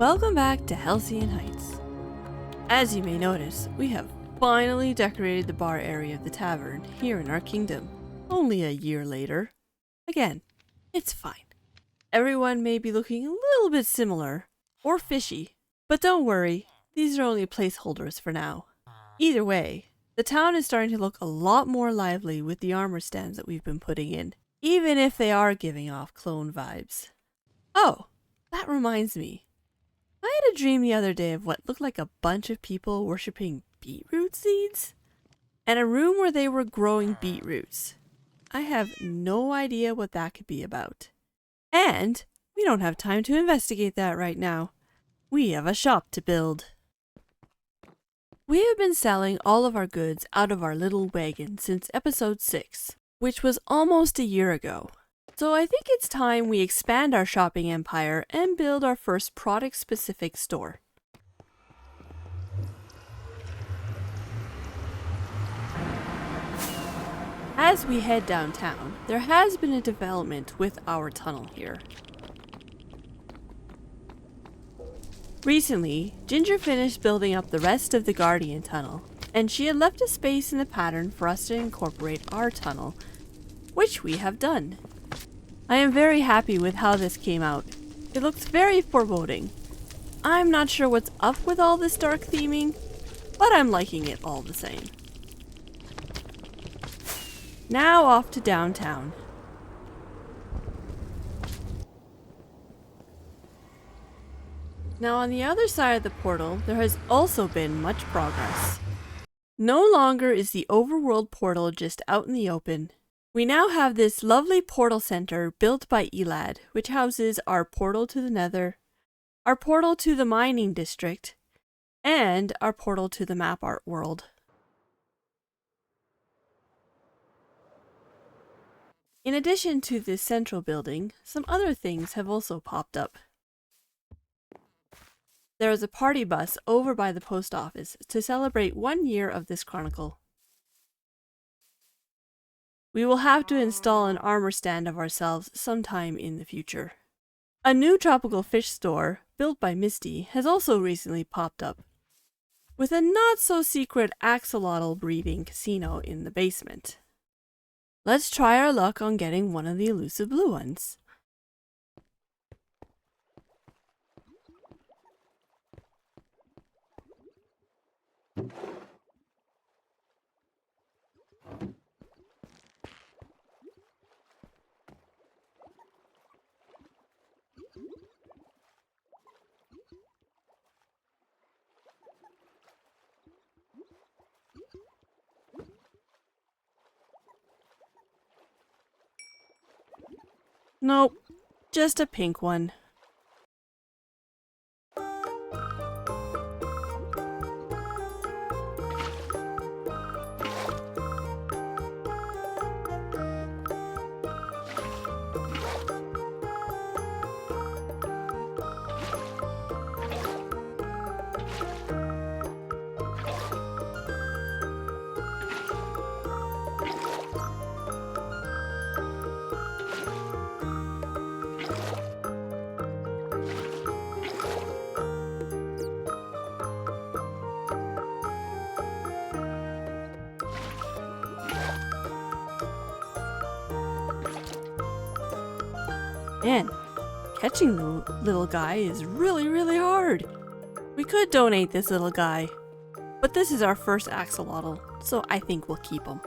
Welcome back to Halcyon Heights. As you may notice, we have finally decorated the bar area of the tavern here in our kingdom. Only a year later. Again, it's fine. Everyone may be looking a little bit similar, or fishy, but don't worry, these are only placeholders for now. Either way, the town is starting to look a lot more lively with the armor stands that we've been putting in, even if they are giving off clone vibes. Oh, that reminds me. I had a dream the other day of what looked like a bunch of people worshipping beetroot seeds, and a room where they were growing beetroots. I have no idea what that could be about. And we don't have time to investigate that right now. We have a shop to build. We have been selling all of our goods out of our little wagon since episode 6, which was almost a year ago. So I think it's time we expand our shopping empire and build our first product-specific store. As we head downtown, there has been a development with our tunnel here. Recently, Ginger finished building up the rest of the Guardian tunnel, and she had left a space in the pattern for us to incorporate our tunnel, which we have done. I am very happy with how this came out. It looks very foreboding. I'm not sure what's up with all this dark theming, but I'm liking it all the same. Now off to downtown. Now on the other side of the portal, there has also been much progress. No longer is the overworld portal just out in the open. We now have this lovely portal center built by Elad, which houses our portal to the Nether, our portal to the mining district, and our portal to the map art world. In addition to this central building, some other things have also popped up. There is a party bus over by the post office to celebrate 1 year of this chronicle. We will have to install an armor stand of ourselves sometime in the future. A new tropical fish store, built by Misty, has also recently popped up, with a not-so-secret axolotl breeding casino in the basement. Let's try our luck on getting one of the elusive blue ones. Nope, just a pink one. Man, catching the little guy is really hard. We could donate this little guy, but this is our first axolotl, so I think we'll keep him.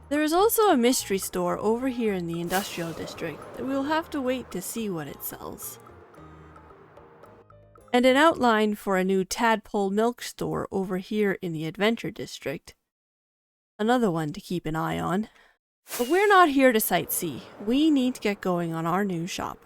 There is also a mystery store over here in the industrial district that we'll have to wait to see what it sells. And an outline for a new tadpole milk store over here in the adventure district. Another one to keep an eye on. But we're not here to sightsee. We need to get going on our new shop.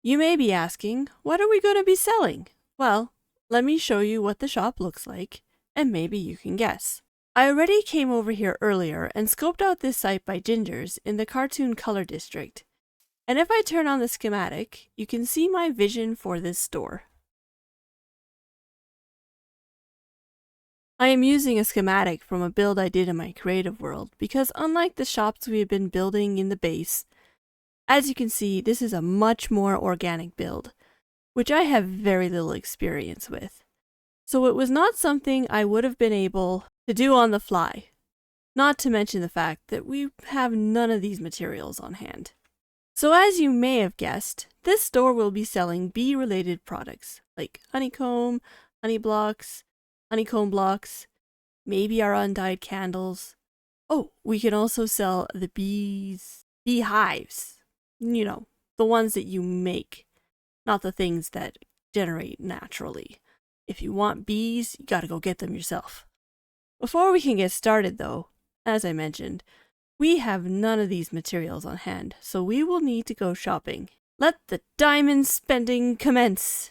You may be asking, what are we going to be selling? Well, let me show you what the shop looks like, and maybe you can guess. I already came over here earlier and scoped out this site by Gingers in the Cartoon Color District. And if I turn on the schematic, you can see my vision for this store. I am using a schematic from a build I did in my creative world because unlike the shops we have been building in the base, As you can see, this is a much more organic build, which I have very little experience with. So it was not something I would have been able to do on the fly, not to mention the fact that we have none of these materials on hand. So as you may have guessed, this store will be selling bee-related products like honeycomb, honey blocks, honeycomb blocks, maybe our undyed candles. Oh, we can also sell the beehives. You know, the ones that you make, not the things that generate naturally. If you want bees, you gotta go get them yourself. Before we can get started though, as I mentioned, we have none of these materials on hand, so we will need to go shopping. Let the diamond spending commence!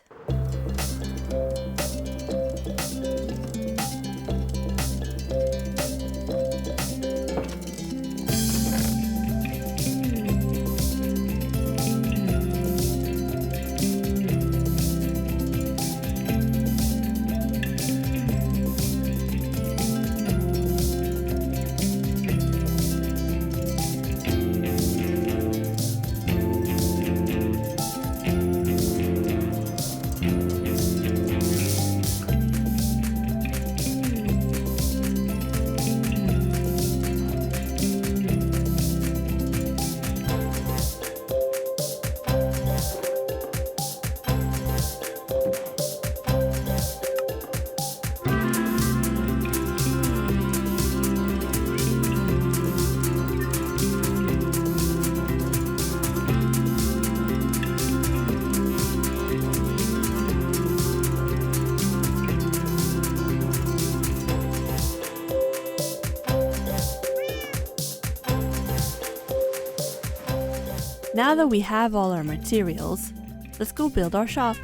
Now that we have all our materials, let's go build our shop.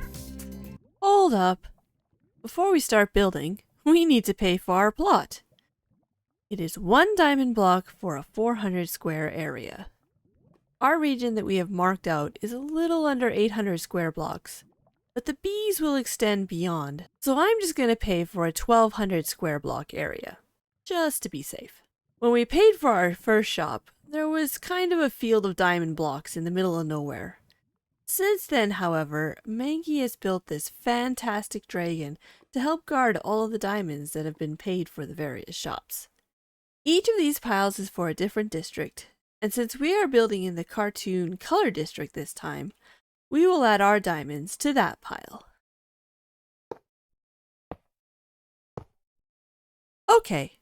Hold up! Before we start building, we need to pay for our plot. It is 1 diamond block for a 400 square area. Our region that we have marked out is a little under 800 square blocks, but the bees will extend beyond, so I'm just going to pay for a 1200 square block area, just to be safe. When we paid for our first shop, there was kind of a field of diamond blocks in the middle of nowhere. Since then, however, Maggie has built this fantastic dragon to help guard all of the diamonds that have been paid for the various shops. Each of these piles is for a different district, and since we are building in the cartoon color district this time, we will add our diamonds to that pile. Okay,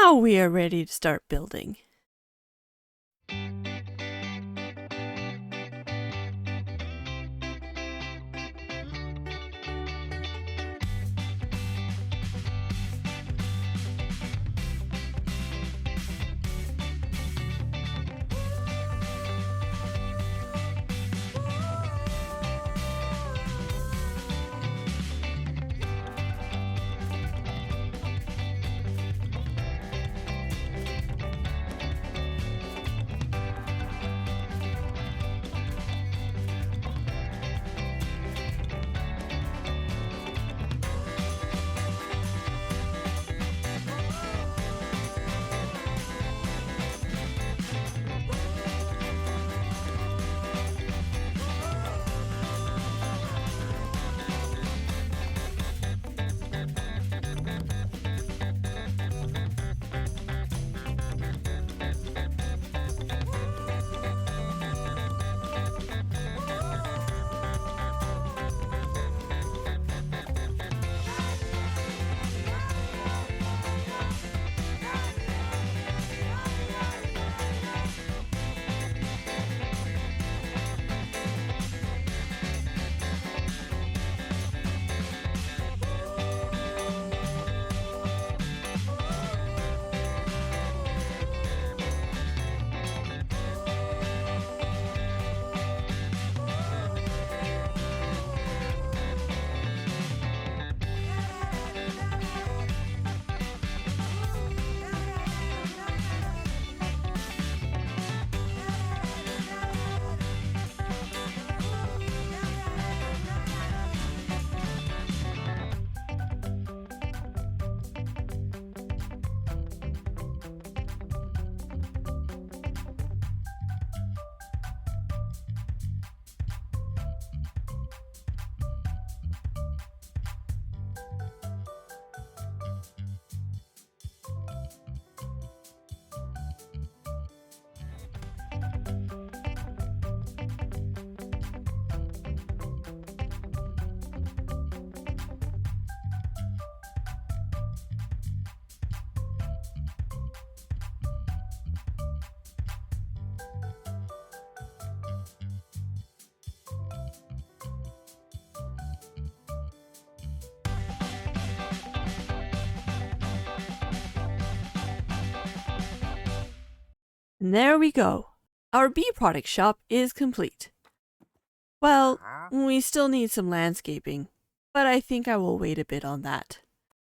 now we are ready to start building. And there we go. Our bee product shop is complete. Well, we still need some landscaping, but I think I will wait a bit on that.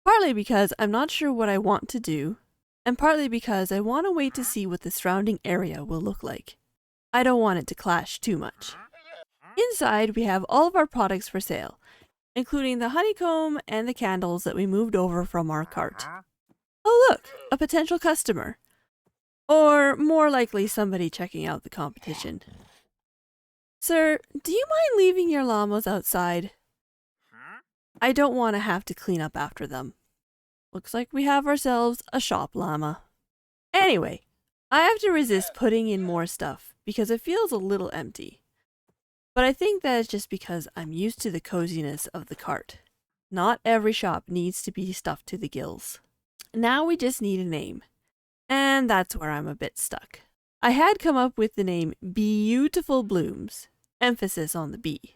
Partly because I'm not sure what I want to do, and partly because I want to wait to see what the surrounding area will look like. I don't want it to clash too much. Inside, we have all of our products for sale, including the honeycomb and the candles that we moved over from our cart. Oh look, a potential customer. Or more likely somebody checking out the competition. Sir, do you mind leaving your llamas outside? I don't want to have to clean up after them. Looks like we have ourselves a shop llama. Anyway, I have to resist putting in more stuff because it feels a little empty. But I think that is just because I'm used to the coziness of the cart. Not every shop needs to be stuffed to the gills. Now we just need a name. And that's where I'm a bit stuck. I had come up with the name Beautiful Blooms, emphasis on the bee.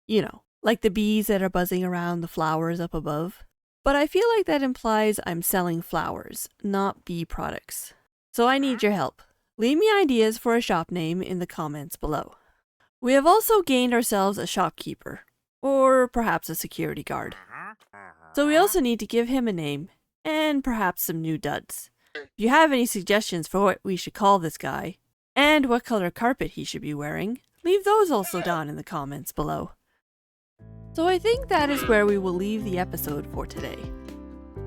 You know, like the bees that are buzzing around the flowers up above. But I feel like that implies I'm selling flowers, not bee products. So I need your help. Leave me ideas for a shop name in the comments below. We have also gained ourselves a shopkeeper, or perhaps a security guard. So we also need to give him a name, and perhaps some new duds. If you have any suggestions for what we should call this guy, and what color carpet he should be wearing, leave those also down in the comments below. So I think that is where we will leave the episode for today.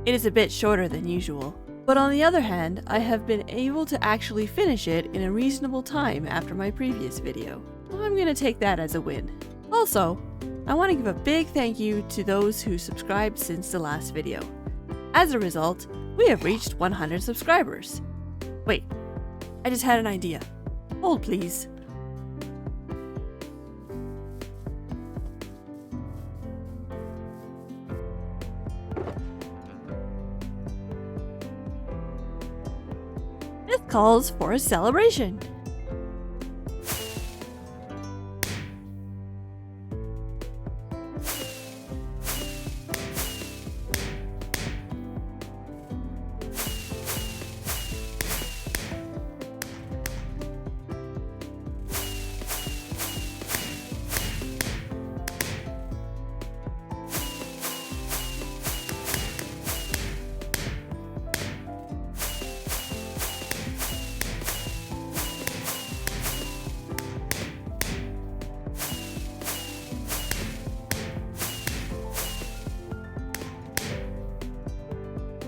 It is a bit shorter than usual, but on the other hand, I have been able to actually finish it in a reasonable time after my previous video. So I'm going to take that as a win. Also, I want to give a big thank you to those who subscribed since the last video. As a result, we have reached 100 subscribers. Wait, I just had an idea. Hold please. This calls for a celebration.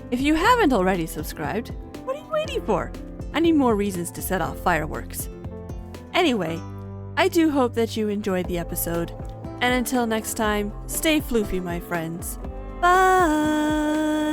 If you haven't already subscribed, what are you waiting for? I need more reasons to set off fireworks. Anyway, I do hope that you enjoyed the episode, and until next time, stay floofy, my friends. Bye!